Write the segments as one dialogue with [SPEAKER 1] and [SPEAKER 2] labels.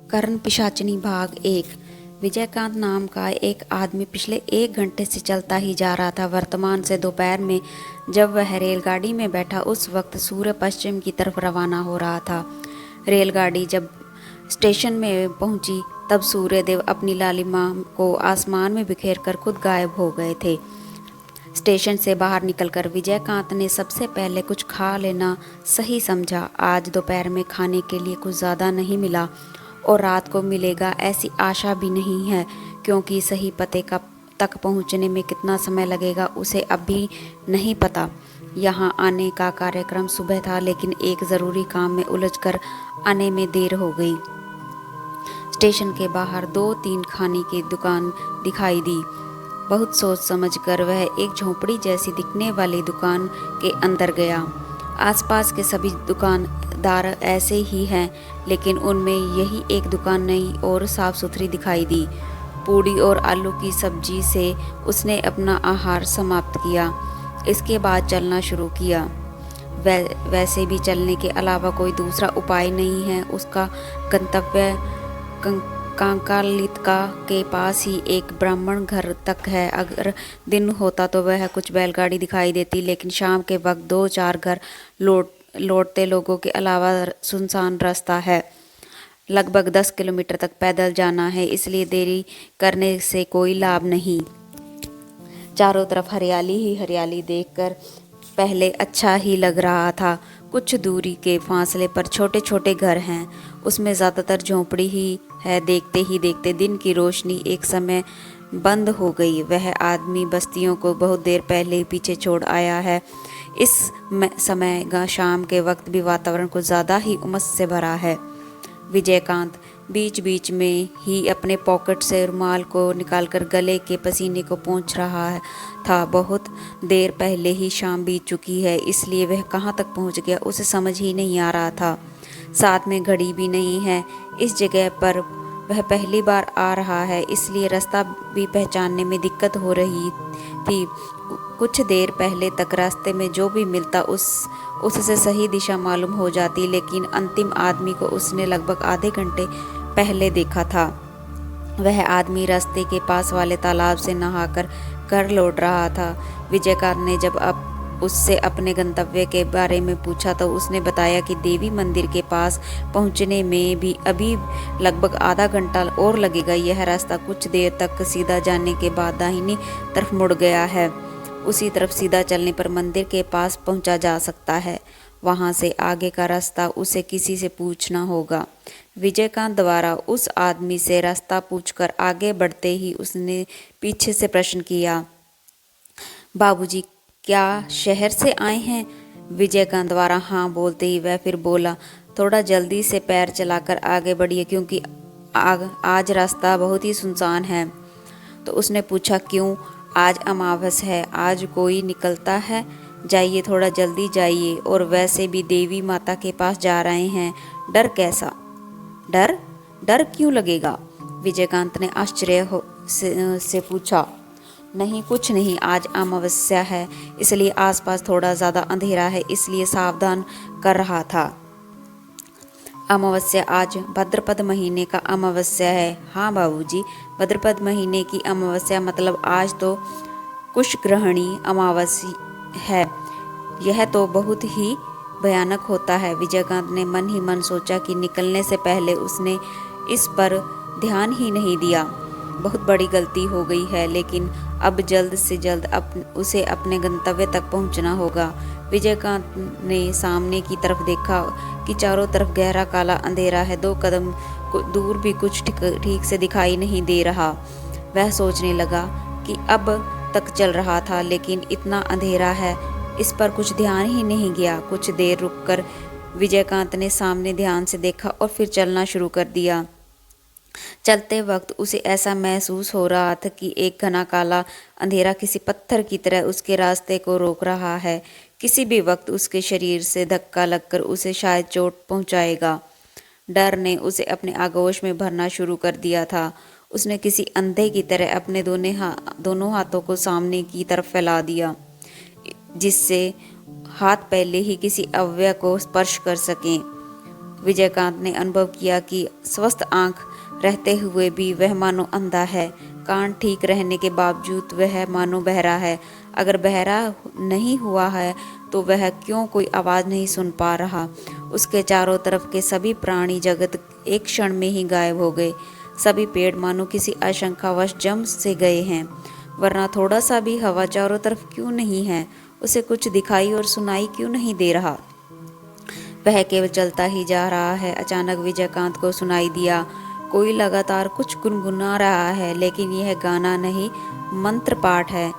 [SPEAKER 1] कर्ण पिशाचिनी भाग 1। विजयकांत नाम का एक आदमी पिछले 1 घंटे से चलता ही जा रहा था। वर्तमान से दोपहर में जब वह रेलगाड़ी में बैठा, उस वक्त सूर्य पश्चिम की तरफ रवाना हो रहा था। रेलगाड़ी जब स्टेशन में पहुंची तब सूर्यदेव अपनी लालिमा को आसमान में बिखेर कर खुद गायब हो गए थे। स्टेशन से बाहर निकलकर विजयकांत ने सबसे पहले कुछ खा लेना सही समझा। आज दोपहर में खाने के लिए कुछ ज़्यादा नहीं मिला और रात को मिलेगा ऐसी आशा भी नहीं है, क्योंकि सही पते का तक पहुंचने में कितना समय लगेगा उसे अभी नहीं पता। यहाँ आने का कार्यक्रम सुबह था, लेकिन एक ज़रूरी काम में उलझकर आने में देर हो गई। स्टेशन के बाहर 2-3 खाने की दुकान दिखाई दी। बहुत सोच समझकर वह एक झोंपड़ी जैसी दिखने वाली दुकान के अंदर गया। आसपास के सभी दुकानदार ऐसे ही हैं, लेकिन उनमें यही एक दुकान नई और साफ सुथरी दिखाई दी। पूड़ी और आलू की सब्जी से उसने अपना आहार समाप्त किया। इसके बाद चलना शुरू किया। वैसे भी चलने के अलावा कोई दूसरा उपाय नहीं है। उसका गंतव्य कांकालितका के पास ही एक ब्राह्मण घर तक है। अगर दिन होता तो वह कुछ बैलगाड़ी दिखाई देती, लेकिन शाम के वक्त 2-4 घर लौटते लोगों के अलावा सुनसान रास्ता है। लगभग 10 किलोमीटर तक पैदल जाना है, इसलिए देरी करने से कोई लाभ नहीं। चारों तरफ हरियाली ही हरियाली देखकर पहले अच्छा ही लग रहा था। कुछ दूरी के फासले पर छोटे छोटे घर हैं, उसमें ज़्यादातर झोंपड़ी ही है। देखते ही देखते दिन की रोशनी एक समय बंद हो गई। वह आदमी बस्तियों को बहुत देर पहले ही पीछे छोड़ आया है। इस समय शाम के वक्त भी वातावरण कुछ ज़्यादा ही उमस से भरा है। विजयकांत बीच बीच में ही अपने पॉकेट से रुमाल को निकालकर गले के पसीने को पोंछ रहा था। बहुत देर पहले ही शाम बीत चुकी है, इसलिए वह कहाँ तक पहुँच गया उसे समझ ही नहीं आ रहा था। साथ में घड़ी भी नहीं है। इस जगह पर वह पहली बार आ रहा है, इसलिए रास्ता भी पहचानने में दिक्कत हो रही थी। कुछ देर पहले तक रास्ते में जो भी मिलता उससे सही दिशा मालूम हो जाती, लेकिन अंतिम आदमी को उसने लगभग आधे घंटे पहले देखा था। वह आदमी रास्ते के पास वाले तालाब से नहाकर घर लौट रहा था। विजयकांत ने जब उससे अपने गंतव्य के बारे में पूछा तो उसने बताया कि देवी मंदिर के पास पहुंचने में भी अभी लगभग आधा घंटा और लगेगा। यह रास्ता कुछ देर तक सीधा जाने के बाद दाहिनी तरफ मुड़ गया है। उसी तरफ सीधा चलने पर मंदिर के पास पहुंचा जा सकता है। वहां से आगे का रास्ता उसे किसी से पूछना होगा। विजयकांत द्वारा उस आदमी से रास्ता पूछकर आगे बढ़ते ही उसने पीछे से प्रश्न किया, बाबूजी क्या शहर से आए हैं? विजयकांत द्वारा हाँ बोलते ही वह फिर बोला, थोड़ा जल्दी से पैर चलाकर आगे बढ़िए, क्योंकि आज रास्ता बहुत ही सुनसान है। तो उसने पूछा, क्यों? आज अमावस है, आज कोई निकलता है? जाइए, थोड़ा जल्दी जाइए। और वैसे भी देवी माता के पास जा रहे हैं, डर कैसा? डर? डर क्यों लगेगा? विजयकांत ने आश्चर्य से पूछा। नहीं, कुछ नहीं, आज अमावस्या है, इसलिए आसपास थोड़ा ज़्यादा अंधेरा है, इसलिए सावधान कर रहा था। अमावस्या आज भाद्रपद महीने का अमावस्या है। हाँ बाबूजी, भाद्रपद महीने की अमावस्या, मतलब आज तो कुशग्रहणी अमावस्या है। यह तो बहुत ही भयानक होता है। विजयकांत ने मन ही मन सोचा कि निकलने से पहले उसने इस पर ध्यान ही नहीं दिया। बहुत बड़ी गलती हो गई है, लेकिन अब जल्द से जल्द उसे अपने गंतव्य तक पहुंचना होगा। विजयकांत ने सामने की तरफ देखा कि चारों तरफ गहरा काला अंधेरा है। 2 कदम दूर भी कुछ ठीक से दिखाई नहीं दे रहा। वह सोचने लगा कि अब तक चल रहा था, लेकिन इतना अंधेरा है, इस पर कुछ ध्यान ही नहीं गया। कुछ देर रुककर विजयकांत ने सामने ध्यान से देखा और फिर चलना शुरू कर दिया। चलते वक्त उसे ऐसा महसूस हो रहा था कि एक घना काला अंधेरा किसी पत्थर की तरह उसके रास्ते को रोक रहा है। किसी भी वक्त उसके शरीर से धक्का लगकर उसे शायद चोट पहुंचाएगा। डर ने उसे अपने आगोश में भरना शुरू कर दिया था। उसने किसी अंधे की तरह अपने दोनों हाथों को सामने की तरफ फैला दिया, जिससे हाथ पहले ही किसी अवयव को स्पर्श कर सकें। विजयकांत ने अनुभव किया कि स्वस्थ आंख रहते हुए भी वह मानो अंधा है, कान ठीक रहने के बावजूद वह मानो बहरा है। अगर बहरा नहीं हुआ है तो वह क्यों कोई आवाज़ नहीं सुन पा रहा। उसके चारों तरफ के सभी प्राणी जगत एक क्षण में ही गायब हो गए। सभी पेड़ मानो किसी आशंकावश जम से गए हैं, वरना थोड़ा सा भी हवा चारों तरफ क्यों नहीं है। उसे कुछ दिखाई और सुनाई क्यों नहीं दे रहा। वह केवल चलता ही जा रहा है। अचानक विजयकांत को सुनाई दिया, कोई लगातार कुछ गुनगुना रहा है, लेकिन यह गाना नहीं, मंत्र पाठ है।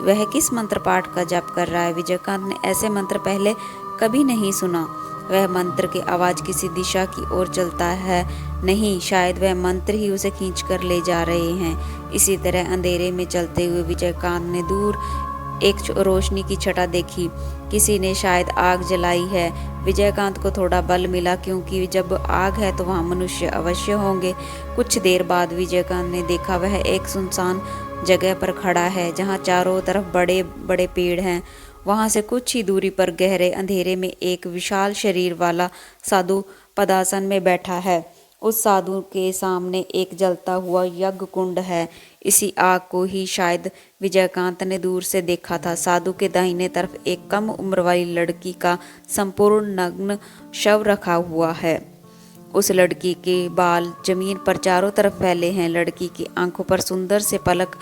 [SPEAKER 1] वह किस मंत्र पाठ का जाप कर रहा है? विजयकांत ने ऐसे मंत्र पहले कभी नहीं सुना। वह मंत्र की आवाज़ किसी दिशा की ओर चलता है, नहीं, शायद वह मंत्र ही उसे खींच कर ले जा रहे हैं। इसी तरह अंधेरे में चलते हुए विजयकांत ने दूर एक रोशनी की छटा देखी। किसी ने शायद आग जलाई है। विजयकांत को थोड़ा बल मिला, क्योंकि जब आग है तो वहाँ मनुष्य अवश्य होंगे। कुछ देर बाद विजयकांत ने देखा वह एक सुनसान जगह पर खड़ा है, जहाँ चारों तरफ बड़े बड़े पेड़ हैं। वहाँ से कुछ ही दूरी पर गहरे अंधेरे में एक विशाल शरीर वाला साधु पदासन में बैठा है। उस साधु के सामने एक जलता हुआ यज्ञ कुंड है। इसी आग को ही शायद विजयकांत ने दूर से देखा था। साधु के दाहिने तरफ एक कम उम्र वाली लड़की का संपूर्ण नग्न शव रखा हुआ है। उस लड़की के बाल जमीन पर चारों तरफ फैले हैं। लड़की की आंखों पर सुंदर से पलक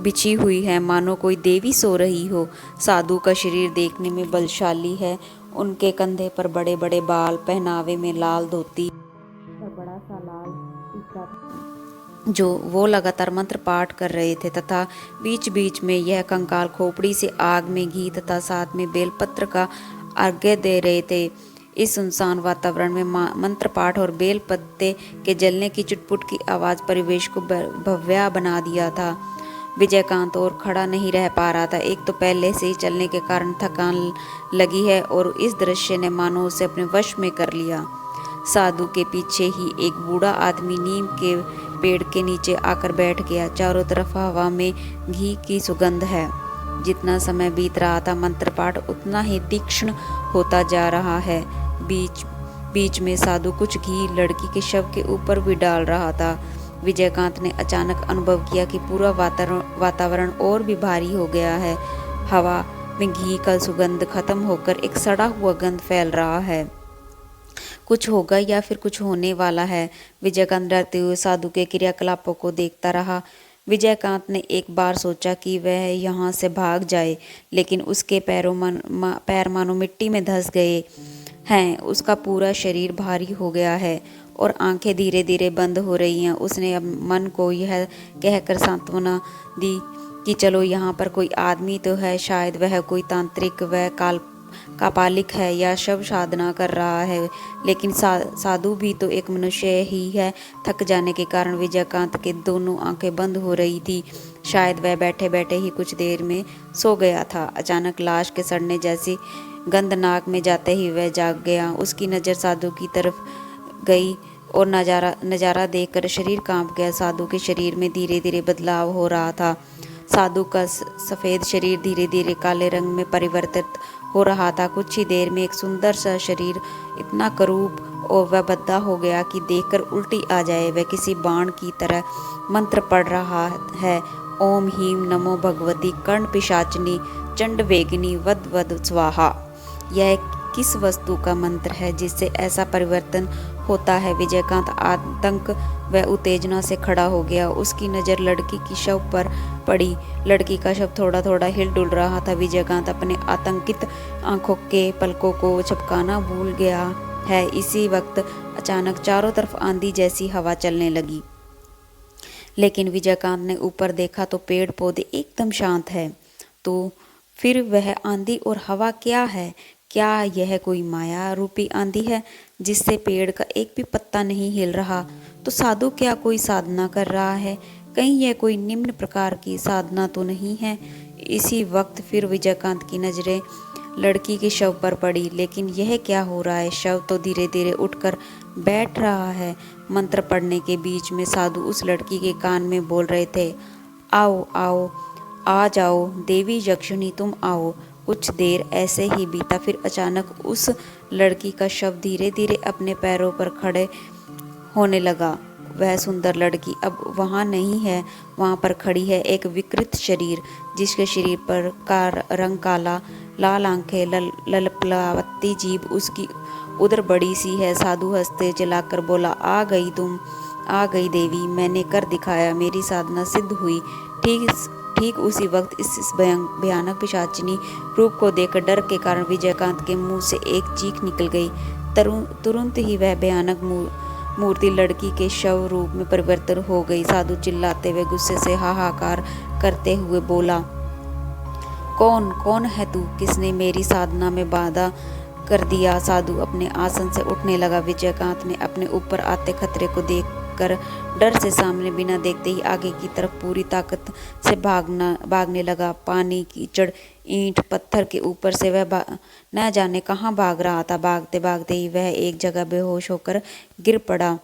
[SPEAKER 1] बिछी हुई है, मानो कोई देवी सो रही हो। साधु का शरीर देखने में बलशाली है। उनके कंधे पर बड़े बड़े बाल, पहनावे में लाल धोती और बड़ा सा लाल टीका, जो वो लगातार मंत्र पाठ कर रहे थे, तथा बीच बीच में यह कंकाल खोपड़ी से आग में घी तथा साथ में बेलपत्र का अर्घ्य दे रहे थे। इस सुनसान वातावरण में मंत्र पाठ और बेल पत्ते के जलने की चुटपुट की आवाज़ परिवेश को भव्य बना दिया था। विजयकांत और खड़ा नहीं रह पा रहा था। एक तो पहले से ही चलने के कारण थकान लगी है, और इस दृश्य ने मानो उसे अपने वश में कर लिया। साधु के पीछे ही एक बूढ़ा आदमी नीम के पेड़ के नीचे आकर बैठ गया। चारों तरफ हवा में घी की सुगंध है। जितना समय बीत रहा था, मंत्र पाठ उतना ही तीक्ष्ण होता जा रहा है। बीच बीच में साधु कुछ घी लड़की के शव के ऊपर भी डाल रहा था। विजयकांत ने अचानक अनुभव किया कि पूरा वातावरण और भी भारी हो गया है। हवा में घी का सुगंध खत्म होकर एक सड़ा हुआ गंध फैल रहा है। कुछ होगा या फिर कुछ होने वाला है। विजयकांत डरते हुए साधु के क्रियाकलापों को देखता रहा। विजयकांत ने एक बार सोचा कि वह यहाँ से भाग जाए, लेकिन उसके पैर मानो मिट्टी में धंस गए हैं। उसका पूरा शरीर भारी हो गया है और आंखें धीरे धीरे बंद हो रही हैं। उसने अब मन को यह कहकर सांत्वना दी कि चलो, यहाँ पर कोई आदमी तो है, शायद वह कोई तांत्रिक व कापालिक है या शव साधना कर रहा है, लेकिन साधु भी तो एक मनुष्य ही है। थक जाने के कारण विजयकांत के दोनों आंखें बंद हो रही थी। शायद वह बैठे बैठे ही कुछ देर में सो गया था। अचानक लाश के सड़ने जैसी गंध नाक में जाते ही वह जाग गया। उसकी नज़र साधु की तरफ गई और नज़ारा देखकर शरीर कांप गया। साधु के शरीर में धीरे धीरे बदलाव हो रहा था। साधु का सफ़ेद शरीर धीरे धीरे काले रंग में परिवर्तित हो रहा था। कुछ ही देर में एक सुंदर सा शरीर इतना करूप और वह भद्दा हो गया कि देखकर उल्टी आ जाए। वह किसी बाण की तरह मंत्र पढ़ रहा है। ओम हीम नमो भगवती कर्ण पिशाचिनी चंड वेगिनी वद वद स्वाहा। यह किस वस्तु का मंत्र है जिससे ऐसा परिवर्तन होता है? विजयकांत आतंक व उत्तेजना से खड़ा हो गया। उसकी नज़र लड़की की शव पर पड़ी। लड़की का शव थोड़ा थोड़ा हिल डुल रहा था। विजयकांत अपने आतंकित आंखों के पलकों को झपकाना भूल गया है। इसी वक्त अचानक चारों तरफ आंधी जैसी हवा चलने लगी, लेकिन विजयकांत ने ऊपर देखा तो पेड़ पौधे एकदम शांत है। तो फिर वह आंधी और हवा क्या है? क्या यह कोई माया रूपी आंधी है जिससे पेड़ का एक भी पत्ता नहीं हिल रहा? तो साधु क्या कोई साधना कर रहा है? कहीं यह कोई निम्न प्रकार की साधना तो नहीं है? इसी वक्त फिर विजयकांत की नज़रें लड़की के शव पर पड़ी। लेकिन यह क्या हो रहा है? शव तो धीरे धीरे उठकर बैठ रहा है। मंत्र पढ़ने के बीच में साधु उस लड़की के कान में बोल रहे थे, आओ आओ, आ जाओ देवी यक्षिणी, तुम आओ। कुछ देर ऐसे ही बीता, फिर अचानक उस लड़की का शव धीरे धीरे अपने पैरों पर खड़े होने लगा। वह सुंदर लड़की अब वहाँ नहीं है, वहाँ पर खड़ी है एक विकृत शरीर, जिसके शरीर पर का रंग काला, लाल आंखें, ललपलावती जीभ, उसकी उधर बड़ी सी है। साधु हंसते जलाकर बोला, आ गई तुम, आ गई देवी, मैंने कर दिखाया, मेरी साधना सिद्ध हुई। ठीक उसी वक्त इस भयानक पिशाचिनी रूप को देखकर डर के कारण विजयकांत के मुंह से एक चीख निकल गई। तुरंत ही वह भयानक मूर्ति लड़की के शव रूप में परिवर्तित हो गई। साधु चिल्लाते हुए गुस्से से हाहाकार करते हुए बोला, कौन है तू? किसने मेरी साधना में बाधा कर दिया? साधु अपने आसन से उठने लगा। विजयकांत ने अपने ऊपर आते खतरे को देखकर डर से सामने बिना देखते ही आगे की तरफ पूरी ताकत से भागने लगा। पानी, कीचड़, ईंट, पत्थर के ऊपर से वह न जाने कहाँ भाग रहा था। भागते भागते ही वह एक जगह बेहोश होकर गिर पड़ा।